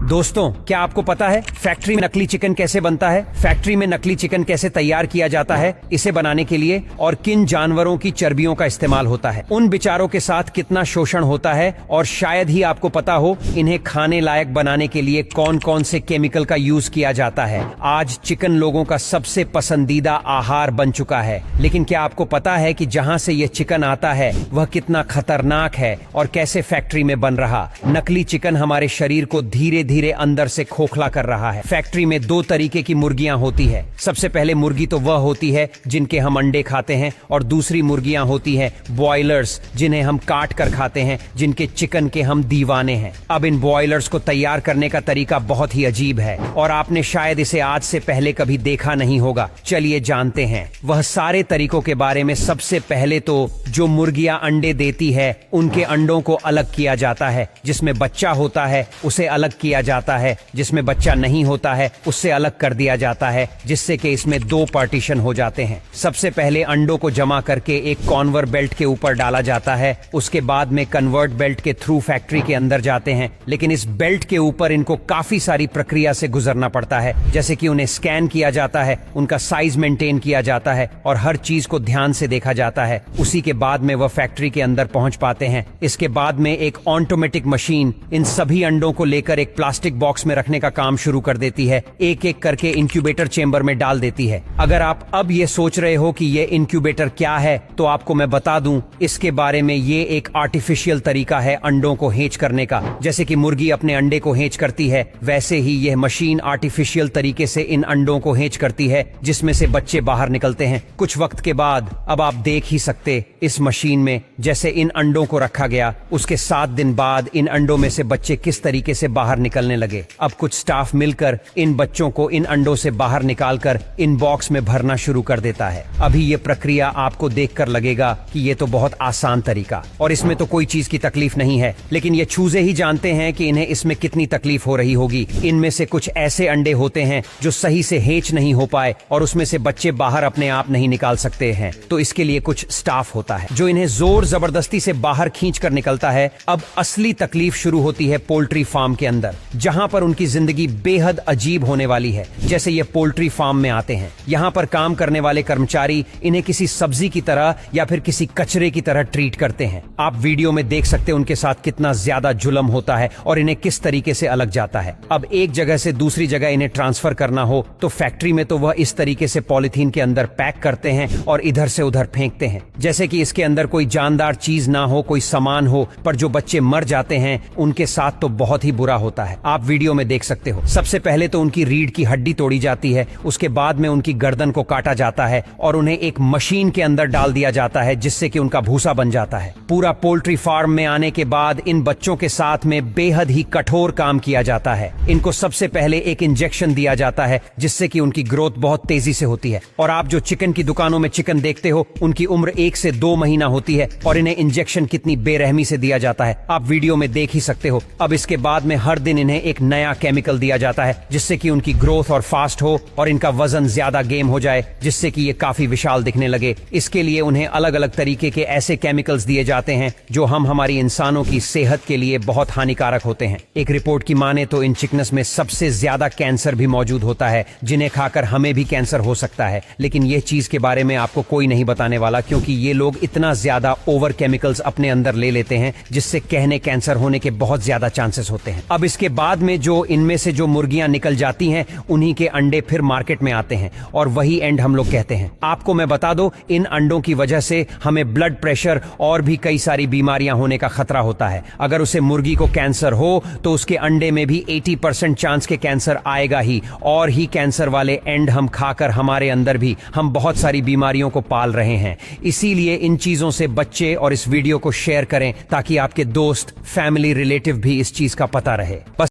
दोस्तों, क्या आपको पता है फैक्ट्री में नकली चिकन कैसे बनता है? फैक्ट्री में नकली चिकन कैसे तैयार किया जाता है, इसे बनाने के लिए और किन जानवरों की चर्बियों का इस्तेमाल होता है, उन बेचारों के साथ कितना शोषण होता है, और शायद ही आपको पता हो इन्हें खाने लायक बनाने के लिए कौन कौन से केमिकल का यूज किया जाता है। आज चिकन लोगों का सबसे पसंदीदा आहार बन चुका है, लेकिन क्या आपको पता है कि जहां से ये चिकन आता है वह कितना खतरनाक है और कैसे फैक्ट्री में बन रहा? नकली चिकन हमारे शरीर को धीरे धीरे अंदर से खोखला कर रहा है। फैक्ट्री में दो तरीके की मुर्गियां होती है। सबसे पहले मुर्गी तो वह होती है जिनके हम अंडे खाते हैं, और दूसरी मुर्गियां होती है बॉयलर्स, जिन्हें हम काट कर खाते हैं, जिनके चिकन के हम दीवाने हैं। अब इन बॉयलर्स को तैयार करने का तरीका बहुत ही अजीब है और आपने शायद इसे आज से पहले कभी देखा नहीं होगा। चलिए जानते हैं वह सारे तरीकों के बारे में। सबसे पहले तो जो मुर्गियां अंडे देती है उनके अंडों को अलग किया जाता है। जिसमें बच्चा होता है उसे अलग किया जाता है, जिसमें बच्चा नहीं होता है उससे अलग कर दिया जाता है, जिससे कि इसमें दो पार्टीशन हो जाते हैं। सबसे पहले अंडों को जमा करके एक कॉन्वर बेल्ट के ऊपर डाला जाता है, उसके बाद में कन्वर्ट बेल्ट के थ्रू फैक्ट्री के अंदर जाते हैं। लेकिन इस बेल्ट के ऊपर इनको काफी सारी प्रक्रिया से गुजरना पड़ता है, जैसे कि उन्हें स्कैन किया जाता है, उनका साइज मेंटेन किया जाता है और हर चीज को ध्यान से देखा जाता है। उसी के बाद में वह फैक्ट्री के अंदर पहुंच पाते हैं। इसके बाद में एक ऑटोमेटिक मशीन इन सभी अंडों को लेकर एक प्लास्टिक बॉक्स में रखने का काम शुरू कर देती है, एक एक करके इंक्यूबेटर चेंबर में डाल देती है। अगर आप अब ये सोच रहे हो कि ये इंक्यूबेटर क्या है, तो आपको मैं बता दूं इसके बारे में। ये एक आर्टिफिशियल तरीका है अंडों को हेच करने का। जैसे कि मुर्गी अपने अंडे को हेच करती है, वैसे ही यह मशीन आर्टिफिशियल तरीके से इन अंडों को हेच करती है, जिसमें से बच्चे बाहर निकलते हैं। कुछ वक्त के बाद अब आप देख ही सकते इस मशीन में जैसे इन अंडों को रखा गया, उसके 7 दिन बाद इन अंडों में से बच्चे किस तरीके से बाहर निकलने लगे। अब कुछ स्टाफ मिलकर इन बच्चों को इन अंडों से बाहर निकालकर इन बॉक्स में भरना शुरू कर देता है। अभी ये प्रक्रिया आपको देखकर लगेगा कि ये तो बहुत आसान तरीका और इसमें तो कोई चीज की तकलीफ नहीं है, लेकिन ये चूजे ही जानते हैं कि इन्हें इसमें कितनी तकलीफ हो रही होगी। इनमें से कुछ ऐसे अंडे होते हैं जो सही से हेच नहीं हो पाए और उसमें से बच्चे बाहर अपने आप नहीं निकाल सकते हैं, तो इसके लिए कुछ स्टाफ होता है जो इन्हें जोर जबरदस्ती से बाहर खींच कर निकलता है। अब असली तकलीफ शुरू होती है पोल्ट्री फार्म के अंदर, जहां पर उनकी जिंदगी बेहद अजीब होने वाली है। जैसे ये पोल्ट्री फार्म में आते हैं, यहाँ पर काम करने वाले कर्मचारी इन्हें किसी सब्जी की तरह या फिर किसी कचरे की तरह ट्रीट करते हैं। आप वीडियो में देख सकते हैं उनके साथ कितना ज्यादा जुल्म होता है और इन्हें किस तरीके से अलग जाता है। अब एक जगह से दूसरी जगह इन्हें ट्रांसफर करना हो तो फैक्ट्री में तो वह इस तरीके से पॉलिथीन के अंदर पैक करते हैं और इधर से उधर फेंकते हैं, जैसे कि इसके अंदर कोई जानदार चीज ना हो, कोई सामान हो। पर जो बच्चे मर जाते हैं उनके साथ तो बहुत ही बुरा होता है। आप वीडियो में देख सकते हो। सबसे पहले तो उनकी रीढ़ की हड्डी तोड़ी जाती है, उसके बाद में उनकी गर्दन को काटा जाता है और उन्हें एक मशीन के अंदर डाल दिया जाता है, जिससे कि उनका भूसा बन जाता है। पूरा पोल्ट्री फार्म में आने के बाद इन बच्चों के साथ में बेहद ही कठोर काम किया जाता है। इनको सबसे पहले एक इंजेक्शन दिया जाता है, जिससे कि उनकी ग्रोथ बहुत तेजी से होती है। और आप जो चिकन की दुकानों में चिकन देखते हो, उनकी उम्र 1 से 2 महीना होती है और इन्हें इंजेक्शन कितनी बेरहमी से दिया जाता है आप वीडियो में देख ही सकते हो। अब इसके बाद में हर दिन इन्हें एक नया केमिकल दिया जाता है, जिससे कि उनकी ग्रोथ और फास्ट हो और इनका वजन ज्यादा गेम हो जाए, जिससे कि ये काफी विशाल दिखने लगे। इसके लिए उन्हें अलग अलग तरीके के ऐसे केमिकल्स दिए जाते हैं जो हमारी इंसानों की सेहत के लिए बहुत हानिकारक होते हैं। एक रिपोर्ट की माने तो इन चिकन्स में सबसे ज्यादा कैंसर भी मौजूद होता है, जिन्हें खाकर हमें भी कैंसर हो सकता है। लेकिन ये चीज के बारे में आपको कोई नहीं बताने वाला, क्योंकि ये लोग इतना ज्यादा ओवर केमिकल्स अपने अंदर ले लेते हैं, जिससे कहने कैंसर होने के बहुत ज्यादा चांसेस होते हैं। अब इसके बाद में जो इनमें से जो मुर्गियां निकल जाती हैं, उन्हीं के अंडे फिर मार्केट में आते हैं और वही एंड हम लोग कहते हैं। आपको मैं बता दूं, इन अंडों की वजह से हमें ब्लड प्रेशर और भी कई सारी बीमारियां होने का खतरा होता है। अगर उसे मुर्गी को कैंसर हो तो उसके अंडे में भी 80% चांस के कैंसर आएगा ही, और ही कैंसर वाले एंड हम खाकर हमारे अंदर भी हम बहुत सारी बीमारियों को पाल रहे हैं। इसीलिए इन चीजों से बच्चे और इस वीडियो को शेयर करें, ताकि आपके दोस्त, फैमिली, रिलेटिव भी इस चीज का पता रहे। बस